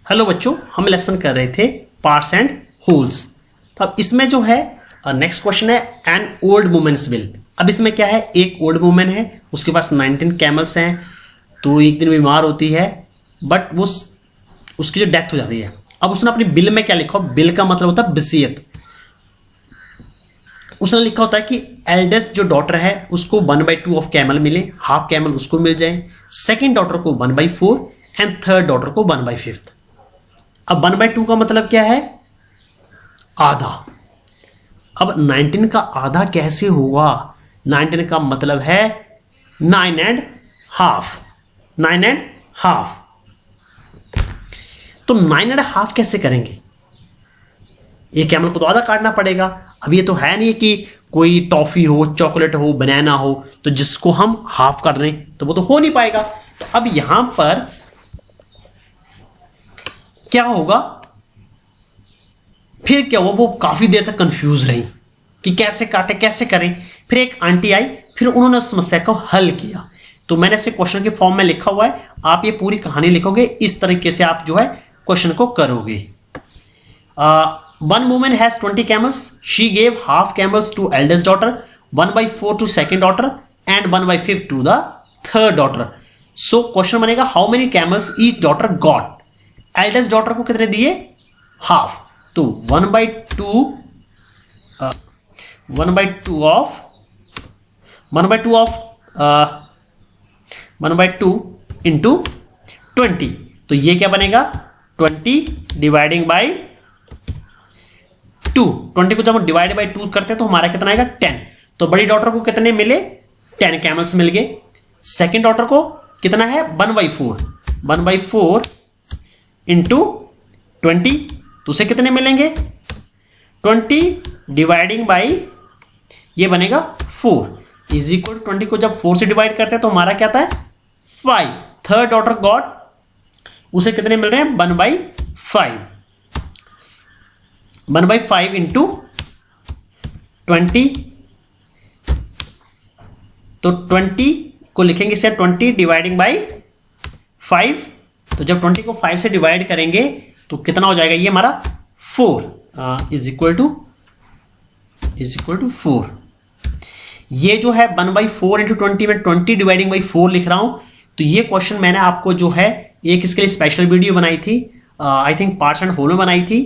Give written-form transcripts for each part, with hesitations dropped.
Hello बच्चों, हम lesson कर रहे थे पार्ट्स एंड होल्स। तो अब इसमें जो है नेक्स्ट क्वेश्चन है एन ओल्ड वुमेन्स विल। अब इसमें क्या है, एक ओल्ड वुमेन है, उसके पास 19 कैमल्स हैं, तो एक दिन बीमार होती है, बट वो उसकी जो डेथ हो जाती है। अब उसने अपनी बिल में क्या लिखा, बिल का मतलब होता है वसीयत। उसने लिखा होता है कि एल्डेस्ट जो डॉटर है उसको 1/2 ऑफ कैमल मिले, हाफ कैमल उसको मिल जाए, सेकेंड डॉटर को 1/4 एंड थर्ड डॉटर को 1/5। अब 1/2 का मतलब क्या है, आधा। अब 19 का आधा कैसे हुआ, 19 का मतलब है 9.5। 9.5 तो 9.5 कैसे करेंगे, ये कैमल को तो आधा काटना पड़ेगा। अब ये तो है नहीं कि कोई टॉफी हो, चॉकलेट हो, बनाना हो तो जिसको हम हाफ कर रहे हैं, तो वो तो हो नहीं पाएगा। तो अब यहां पर क्या होगा, फिर क्या हुआ, वो काफी देर तक कंफ्यूज रही कि कैसे काटे कैसे करें। फिर एक आंटी आई, फिर उन्होंने उस समस्या को हल किया। तो मैंने इसे क्वेश्चन के फॉर्म में लिखा हुआ है, आप ये पूरी कहानी लिखोगे, इस तरीके से आप जो है क्वेश्चन को करोगे। One woman has 20 camels. She gave half camels to eldest daughter, 1/4 to second daughter, and 1/5 to the third daughter. So question बनेगा how many camels each daughter got. Eldest daughter को कितने दिए, हाफ। तो 1/2 into 20, तो ये क्या बनेगा 20 dividing by 2। 20 को जब हम डिवाइड बाई 2 करते हैं तो हमारा कितना आएगा 10। तो बड़ी डॉटर को कितने मिले, 10 कैमल्स मिल गए। सेकेंड डॉटर को कितना है 1/4 इंटू 20, तो उसे कितने मिलेंगे 20 डिवाइडिंग बाई ये बनेगा 4 इज इक्वल 20 को जब 4 से डिवाइड करते हैं तो हमारा क्या आता है 5। थर्ड डॉटर गॉड, उसे कितने मिल रहे हैं 1/5। 1/5 इंटू 20, तो 20 को लिखेंगे से 20 डिवाइडिंग बाई 5। तो जब 20 को 5 से डिवाइड करेंगे तो कितना हो जाएगा, ये हमारा 4 इज इक्वल टू 4। ये जो है 1/4 इंटू 20 में 20 डिवाइडिंग बाई 4 लिख रहा हूं। तो ये क्वेश्चन मैंने आपको जो है एक इसके लिए स्पेशल वीडियो बनाई थी, I think parts and whole में बनाई थी।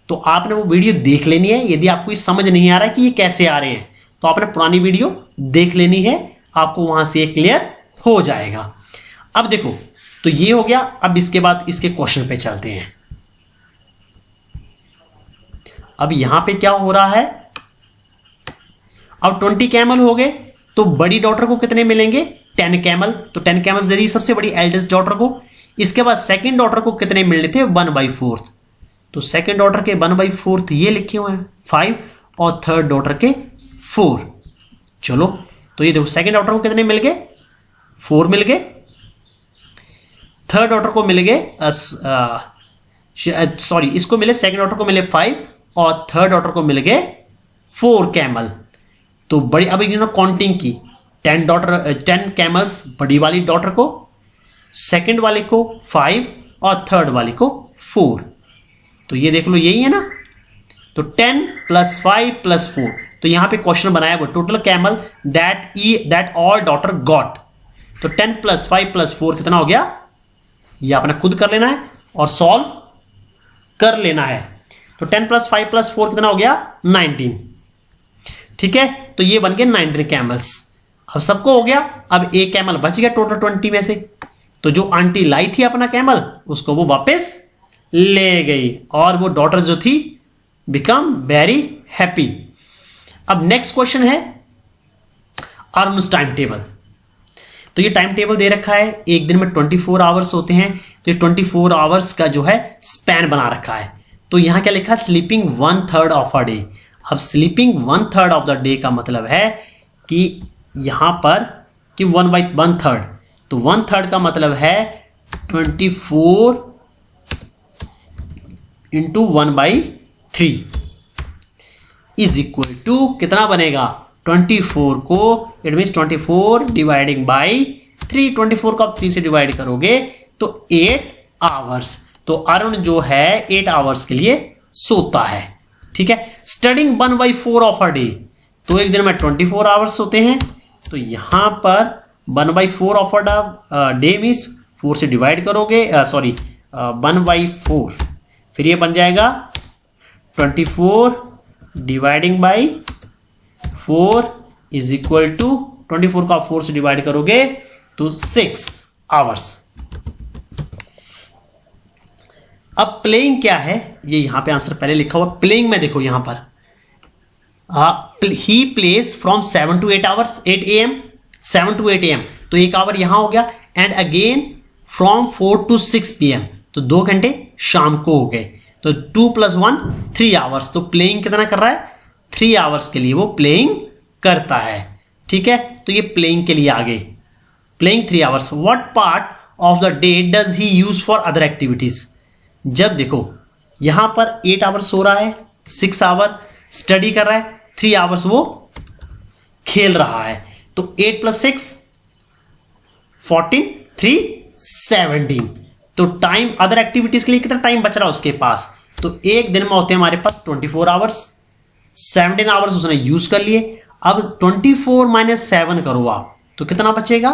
तो आपने वो वीडियो देख लेनी है। यदि आपको ये समझ नहीं आ रहा है कि ये कैसे आ रहे हैं तो आपने पुरानी वीडियो देख लेनी है, आपको वहां से क्लियर हो जाएगा। अब देखो, तो ये हो गया। अब इसके बाद इसके क्वेश्चन पे चलते हैं। अब यहां पे क्या हो रहा है, अब 20 कैमल हो गए तो बड़ी डॉटर को कितने मिलेंगे 10 कैमल। तो 10 कैमल्स दे दी सबसे बड़ी एल्डेस्ट डॉटर को। इसके बाद सेकेंड डॉटर को कितने मिलने थे 1/4। तो सेकेंड डॉटर के 1/4 ये लिखे हुए हैं 5 और थर्ड डॉटर के 4। चलो, तो ये देखो सेकेंड डॉटर को कितने मिल गए 4 मिल गए, थर्ड डॉटर को मिल गए सॉरी इसको मिले, सेकेंड डॉटर को मिले 5 और थर्ड डॉटर को मिल गए 4 कैमल। तो बड़ी, अब इन्होंने काउंटिंग की, 10 कैमल्स बड़ी वाली डॉटर को, सेकेंड वाले को 5 और थर्ड वाले को 4। तो ये देख लो यही है ना। तो 10 + 5 + 4, तो यहां पे क्वेश्चन बनाया वो total camel that all daughter got. तो 10 + 5 + 4 कितना हो गया, ये आपने खुद कर लेना है और सॉल्व कर लेना है। तो 10 + 5 + 4 कितना हो गया 19। ठीक है, तो ये बन गए 19 कैमल्स। अब सबको हो गया। अब एक कैमल बच गया टोटल 20 में से। तो जो आंटी लाई थी अपना कैमल, उसको वो वापस ले गई और वो डॉटर जो थी बिकम वेरी हैप्पी। अब नेक्स्ट क्वेश्चन है अर्नस्ट टाइम टेबल। तो ये टाइम टेबल दे रखा है, एक दिन में 24 आवर्स होते हैं। तो ये 24 आवर्स का जो है स्पैन बना रखा है। तो यहां क्या लिखा है, स्लीपिंग 1/3 ऑफ अ डे। अब स्लीपिंग 1/3 ऑफ द डे का मतलब है कि यहां पर कि 1/1/3, तो 1/3 का मतलब है 24 इंटू 1/3 इज इक्वल टू कितना बनेगा 24 को, इट मीन्स 24 डिवाइडिंग बाई 3। 24 को आप 3 से डिवाइड करोगे तो 8 आवर्स। तो अरुण जो है 8 आवर्स के लिए सोता है। ठीक है, स्टडिंग 1/4 ऑफ अ डे, तो एक दिन में 24 आवर्स सोते हैं। तो यहां पर 1/4 ऑफ अ डे मीन्स 4 से डिवाइड करोगे, 1/4, फिर ये बन जाएगा 24 dividing by 4 is equal to 24 का 4 से डिवाइड करोगे तो 6 आवर्स। अब प्लेइंग क्या है, ये यहां पे आंसर पहले लिखा हुआ। प्लेइंग में देखो यहां पर ही place from 7 to 8 hours, 8 AM, 7 to 8 AM, तो 1 आवर यहां हो गया। And again from 4 to 6 PM, तो 2 घंटे शाम को हो गए। तो 2 + 1 3 आवर्स। तो प्लेइंग कितना कर रहा है, 3 आवर्स के लिए वो प्लेइंग करता है। ठीक है, तो ये प्लेइंग के लिए आ गए, playing 3 hours. What part of the day does he use for other activities. जब देखो यहां पर 8 आवर्स सो रहा है, 6 आवर स्टडी कर रहा है, 3 आवर्स वो खेल रहा है। तो 8 + 6 14, 3 17। तो टाइम अदर एक्टिविटीज के लिए कितना टाइम बच रहा है उसके पास, तो एक दिन में होते हैं हमारे पास 24 आवर्स, 17 आवर्स उसने यूज कर लिए। अब 24 - 7 करो आप, तो कितना बचेगा,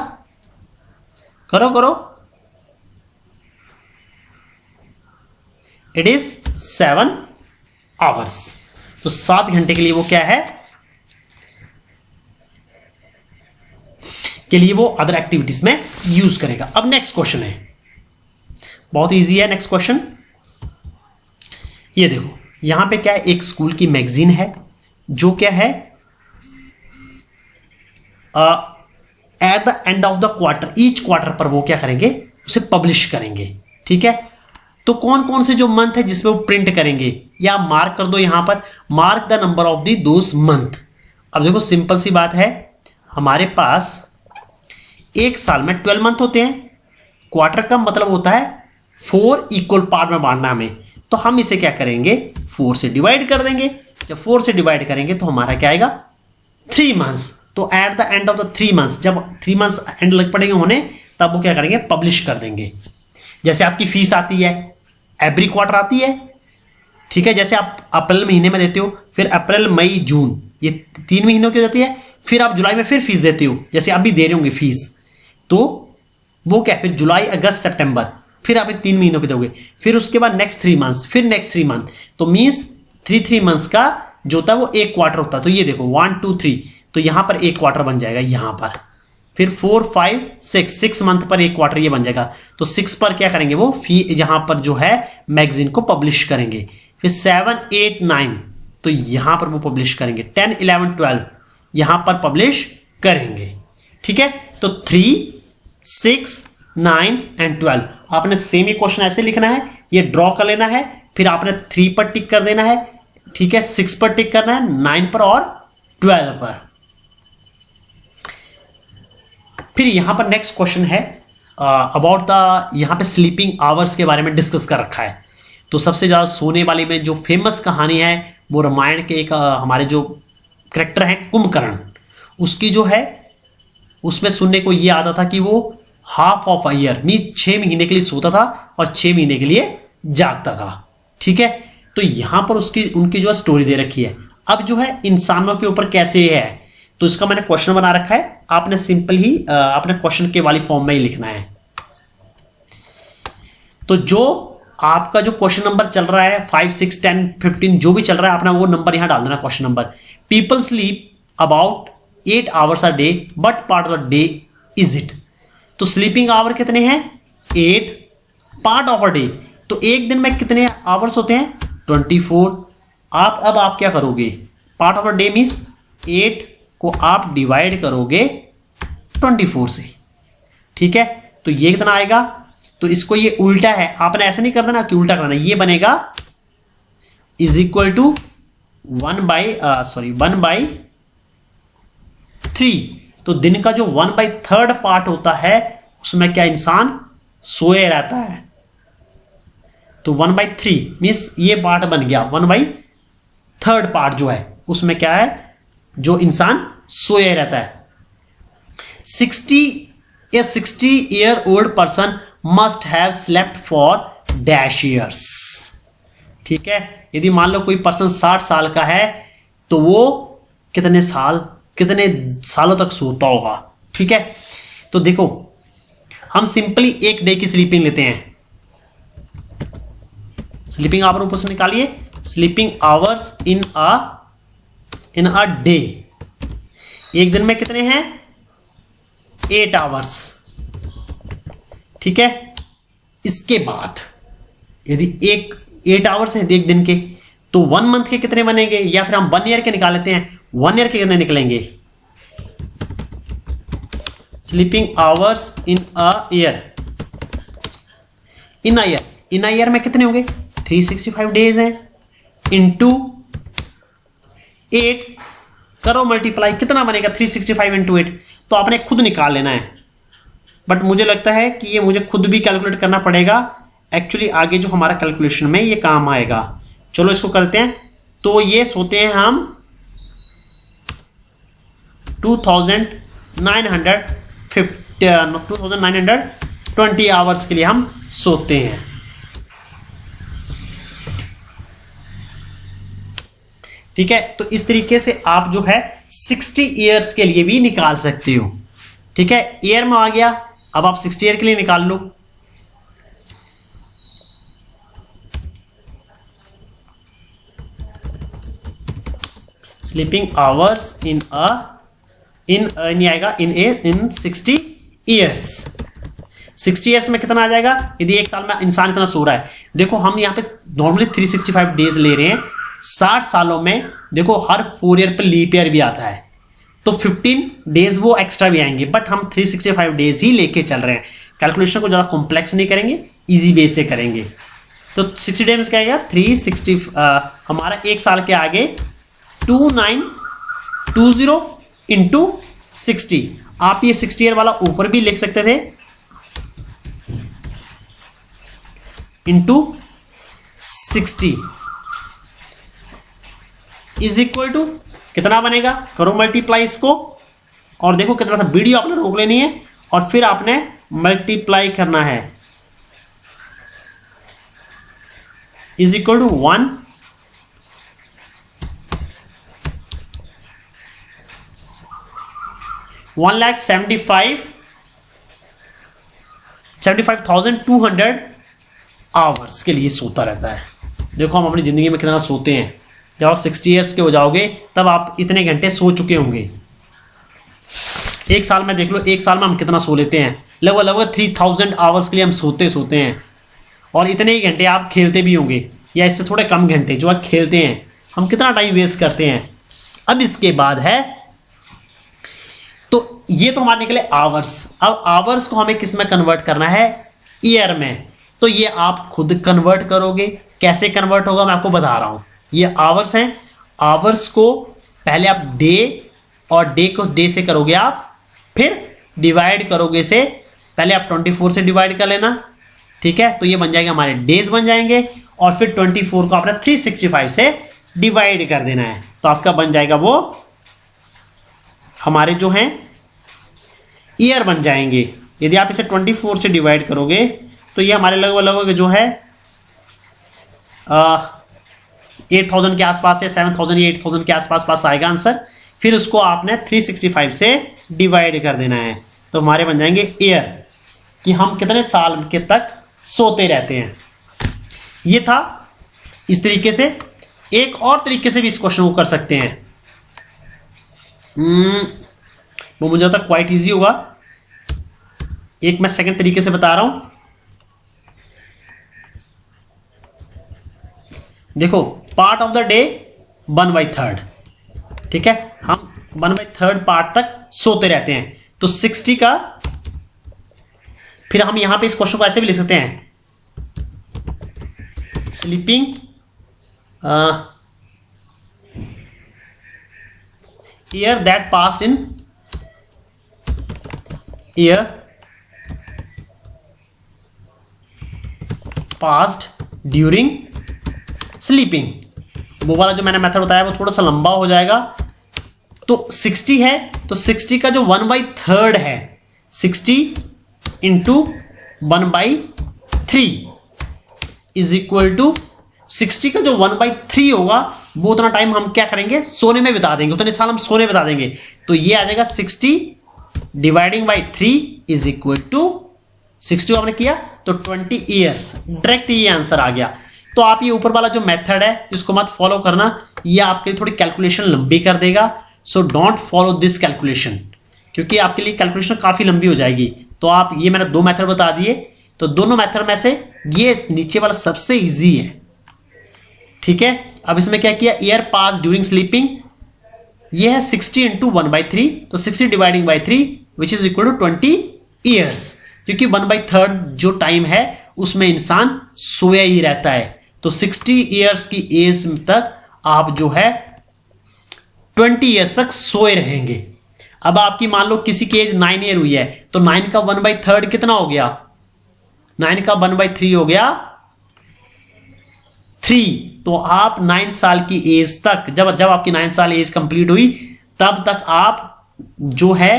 करो इट इज 7 आवर्स। तो 7 घंटे के लिए वो क्या है, के लिए वो अदर एक्टिविटीज में यूज करेगा। अब नेक्स्ट क्वेश्चन है, बहुत इजी है नेक्स्ट क्वेश्चन। ये देखो यहां पे क्या है, एक स्कूल की मैगजीन है जो क्या है at the end of the quarter, each quarter पर वो क्या करेंगे, उसे पब्लिश करेंगे। ठीक है, तो कौन कौन से जो मंथ है जिसमें वो प्रिंट करेंगे, या मार्क कर दो यहां पर, mark the number of the those month. अब देखो सिंपल सी बात है, हमारे पास एक साल में 12 मंथ होते हैं। क्वार्टर का मतलब होता है 4 इक्वल पार्ट में बांटना हमें, तो हम इसे क्या करेंगे, 4 से डिवाइड कर देंगे। जब 4 से डिवाइड करेंगे तो हमारा क्या आएगा, 3 मंथ्स। तो at the end of the 3 months, जब 3 मंथ्स एंड लग पड़ेंगे होने, तब वो क्या करेंगे, पब्लिश कर देंगे। जैसे आपकी फीस आती है, एवरी क्वार्टर आती है। ठीक है, जैसे आप अप्रैल महीने में देते हो, फिर अप्रैल मई जून, ये 3 महीनों की जाती है। फिर आप जुलाई में फिर फीस देते हो, जैसे अभी दे रहे होंगे फीस, तो वो क्या, फिर जुलाई अगस्त सितंबर, फिर आप 3 महीनों के दोगे। फिर उसके बाद नेक्स्ट 3 मंथ्स, फिर नेक्स्ट 3 मंथ, तो मीन्स 3 मंथ्स का जो होता है वो एक क्वार्टर होता है। तो ये देखो 1 2 3, तो यहां पर एक क्वार्टर बन जाएगा यहां पर। फिर 4 5 6 मंथ पर एक क्वार्टर ये बन जाएगा। तो 6 पर क्या करेंगे, वो फी यहां पर जो है मैगजीन को पब्लिश करेंगे। फिर 7 8 9, तो यहां पर वो पब्लिश करेंगे। 10 11 12 यहां पर पब्लिश करेंगे। ठीक है, तो 3 6 9 एंड 12 आपने सेम ही क्वेश्चन ऐसे लिखना है, ये ड्रॉ कर लेना है। फिर आपने 3 पर टिक कर देना है, ठीक है, 6 पर टिक करना है, 9 पर और 12 पर। फिर यहां पर नेक्स्ट क्वेश्चन है अबाउट द, यहां पे स्लीपिंग आवर्स के बारे में डिस्कस कर रखा है। तो सबसे ज्यादा सोने वाली में जो फेमस कहानी है वो रामायण के एक हमारे जो करेक्टर है कुंभकर्ण, उसकी जो है उसमें सुनने को ये आता था कि वो half of a year mean 6 महीने के लिए सोता था और 6 महीने के लिए जागता था। ठीक है, तो यहां पर उसकी उनकी जो स्टोरी दे रखी है। अब जो है इंसानों के ऊपर कैसे है, तो इसका मैंने क्वेश्चन बना रखा है, आपने सिंपल ही अपने क्वेश्चन के वाली फॉर्म में ही लिखना है। तो जो आपका जो क्वेश्चन नंबर चल रहा है 5 6 10 15 जो भी चल रहा है, अपना वो नंबर यहां डाल देना question number. People sleep about 8 hours a day, but part of the day is it. तो स्लीपिंग आवर कितने हैं, 8, पार्ट ऑफ अ डे, तो एक दिन में कितने आवर्स होते हैं, 24। अब आप क्या करोगे, part of a day means 8 को आप डिवाइड करोगे 24 से। ठीक है, तो ये कितना आएगा, तो इसको ये उल्टा है, आपने ऐसा नहीं कर देना कि उल्टा करना, ये बनेगा इज इक्वल टू 1/3। तो दिन का जो 1/3 पार्ट होता है उसमें क्या इंसान सोए रहता है। तो 1/3 मीन्स ये पार्ट बन गया, 1/3 पार्ट जो है उसमें क्या है, जो इंसान सोए रहता है। 60 year old person must have slept for dash years. ठीक है, यदि मान लो कोई पर्सन 60 साल का है तो वो कितने सालों तक सोता होगा। ठीक है, तो देखो हम सिंपली एक डे की स्लीपिंग लेते हैं। स्लीपिंग आवर ऊपर से निकालिए, sleeping hours in a day. एक दिन में कितने हैं? 8 आवर्स। ठीक है, इसके बाद यदि 8 आवर्स है एक दिन के, तो 1 मंथ के कितने बनेंगे, या फिर हम 1 ईयर के निकाल लेते हैं। 1 ईयर के कितने निकलेंगे? Sleeping hours in a year, in a year में कितने होंगे? 365 डेज हैं, इंटू 8 करो मल्टीप्लाई, कितना बनेगा? 365 इंटू 8। तो आपने खुद निकाल लेना है, बट मुझे लगता है कि ये मुझे खुद भी कैलकुलेट करना पड़ेगा। एक्चुअली आगे जो हमारा कैलकुलेशन में ये काम आएगा। चलो इसको करते हैं। तो ये सोते हैं हम 2920 आवर्स के लिए हम सोते हैं। ठीक है, तो इस तरीके से आप जो है 60 ईयर्स के लिए भी निकाल सकते हो। ठीक है, ईयर में आ गया, अब आप 60 ईयर के लिए निकाल लो। स्लीपिंग आवर्स इन आएगा इन 60 ईयर्स। 60 ईयर्स में कितना आ जाएगा? यदि एक साल में इंसान इतना सो रहा है, देखो हम यहाँ पे नॉर्मली 365 डेज ले रहे हैं। 60 सालों में देखो हर 4 ईयर पर लीप ईयर भी आता है, तो 15 डेज वो एक्स्ट्रा भी आएंगे, बट हम 365 डेज ही लेके चल रहे हैं। कैलकुलेशन को ज़्यादा कॉम्प्लेक्स नहीं करेंगे, इजी बेस से करेंगे। तो 60 डेज क्या आएगा? 360 हमारा एक साल के आगे 2920 इंटू 60। आप ये 60 ईयर वाला ऊपर भी लिख सकते थे, इंटू 60 इज इक्वल टू कितना बनेगा? करो मल्टीप्लाई इसको, और देखो कितना था। वीडियो आपने रोक लेनी है और फिर आपने मल्टीप्लाई करना है। इज इक्वल टू 1,75,200 आवर्स के लिए सोता रहता है। देखो हम अपनी जिंदगी में कितना सोते हैं। जब आप 60 ईयर्स के हो जाओगे तब आप इतने घंटे सो चुके होंगे। एक साल में देख लो, एक साल में हम कितना सो लेते हैं? लगभग 3000 आवर्स के लिए हम सोते हैं। और इतने ही घंटे आप खेलते भी होंगे, या इससे थोड़े कम घंटे जो आप खेलते हैं। हम कितना टाइम वेस्ट करते हैं। अब इसके बाद है, तो ये तो हमारे निकले आवर्स। अब आवर्स को हमें किस में कन्वर्ट करना है? ईयर में। तो ये आप खुद कन्वर्ट करोगे। कैसे कन्वर्ट होगा मैं आपको बता रहा हूं। ये आवर्स हैं, आवर्स को पहले आप डे, और डे को डे से करोगे आप, फिर डिवाइड करोगे से, पहले आप 24 से डिवाइड कर लेना। ठीक है, तो ये बन जाएगा हमारे डेज बन जाएंगे, और फिर 24 को आपने 365 से डिवाइड कर देना है। तो आपका बन जाएगा वो हमारे जो हैं ईयर बन जाएंगे। यदि आप इसे 24 से डिवाइड करोगे तो ये हमारे लगभग जो है 8000 के आसपास या 7000 या 8000 के आसपास आएगा आंसर। फिर उसको आपने 365 से डिवाइड कर देना है, तो हमारे बन जाएंगे ईयर, कि हम कितने साल के तक सोते रहते हैं। ये था। इस तरीके से एक और तरीके से भी इस क्वेश्चन को कर सकते हैं। वो मुझे लगता है क्वाइट ईजी होगा। एक मैं सेकंड तरीके से बता रहा हूं। देखो, पार्ट ऑफ द डे 1/3। ठीक है, हम 1/3 पार्ट तक सोते रहते हैं। तो 60 का, फिर हम यहां पे इस क्वेश्चन को ऐसे भी लिख सकते हैं, sleeping year that passed in year passed during sleeping. वो वाला जो मैंने मेथड बताया वो थोड़ा सा लंबा हो जाएगा। तो 60 है, तो 60 का जो 1/3 है, 60 इंटू 1/3, इज इक्वल टू 60 का जो 1/3 होगा वो उतना टाइम हम क्या करेंगे, सोने में बिता देंगे, उतने साल हम सोने बिता देंगे। तो ये आ जाएगा 60 dividing by 3 is equal to 60 आपने किया तो 20 ईयर्स। डायरेक्ट ये आंसर आ गया। तो आप ये ऊपर वाला जो मेथड है इसको मत फॉलो करना, ये आपके लिए थोड़ी कैलकुलेशन लंबी कर देगा। So don't follow this calculation, क्योंकि आपके लिए कैलकुलेशन काफी लंबी हो जाएगी। तो आप ये मैंने 2 मेथड बता दिए, तो दोनों मेथड में से ये नीचे वाला सबसे इजी है, ठीक है। अब इसमें क्या किया, ईयर पास ड्यूरिंग स्लीपिंग, ये है 60 इंटू 1/3, तो 60 dividing by 3 which is equal to 20 years, क्योंकि 1/3 जो टाइम है उसमें इंसान सोया ही रहता है। तो 60 ईयर्स की एज तक आप जो है 20 ईयर्स तक सोए रहेंगे। अब आपकी मान लो किसी की एज 9 ईयर हुई है, तो 9 का 1/3 कितना हो गया, 9 का 1/3 हो गया 3। तो आप 9 साल की एज तक, जब आपकी 9 साल एज कंप्लीट हुई तब तक आप जो है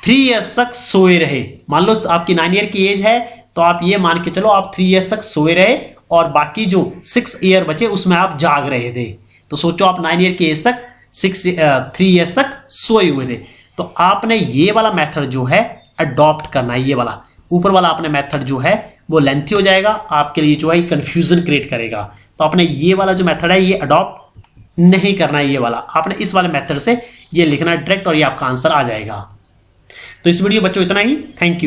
3 ईयर्स तक सोए रहे। मान लो आपकी 9 ईयर की एज है, तो आप ये मान के चलो आप 3 ईयर्स तक सोए रहे और बाकी जो 6 ईयर बचे उसमें आप जाग रहे थे। तो सोचो आप 9 ईयर की एज तक 3 ईयर्स तक सोए हुए थे। तो आपने ये वाला मेथड जो है अडॉप्ट करना है, ये वाला ऊपर वाला आपने मेथड जो है वो लेंथी हो जाएगा, आपके लिए जो है कंफ्यूजन क्रिएट करेगा। तो आपने ये वाला जो मेथड है ये अडॉप्ट नहीं करना है, ये वाला आपने इस वाले मेथड से ये लिखना है डायरेक्ट और ये आपका आंसर आ जाएगा। तो इस वीडियो बच्चों इतना ही, थैंक यू।